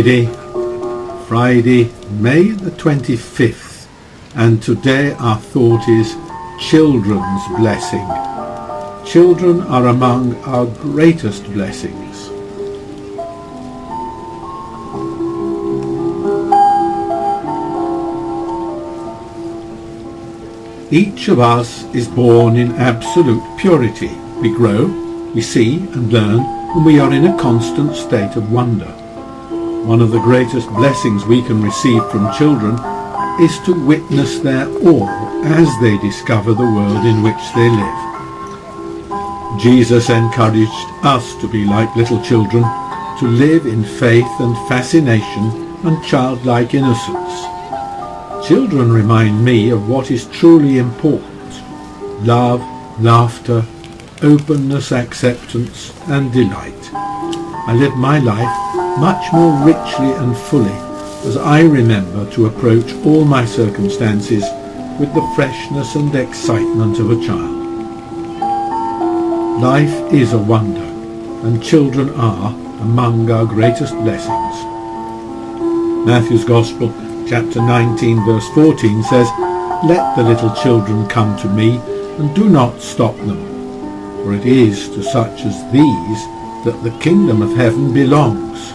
Friday, May the 25th, and today our thought is children's blessing. Children are among our greatest blessings. Each of us is born in absolute purity. We grow, we see and learn, and we are in a constant state of wonder. One of the greatest blessings we can receive from children is to witness their awe as they discover the world in which they live. Jesus encouraged us to be like little children, to live in faith and fascination and childlike innocence. Children remind me of what is truly important: love, laughter, openness, acceptance and delight. I live my life much more richly and fully as I remember to approach all my circumstances with the freshness and excitement of a child. Life is a wonder, and children are among our greatest blessings. Matthew's Gospel, chapter 19, verse 14 says, "Let the little children come to me, and do not stop them, for it is to such as these that the kingdom of heaven belongs."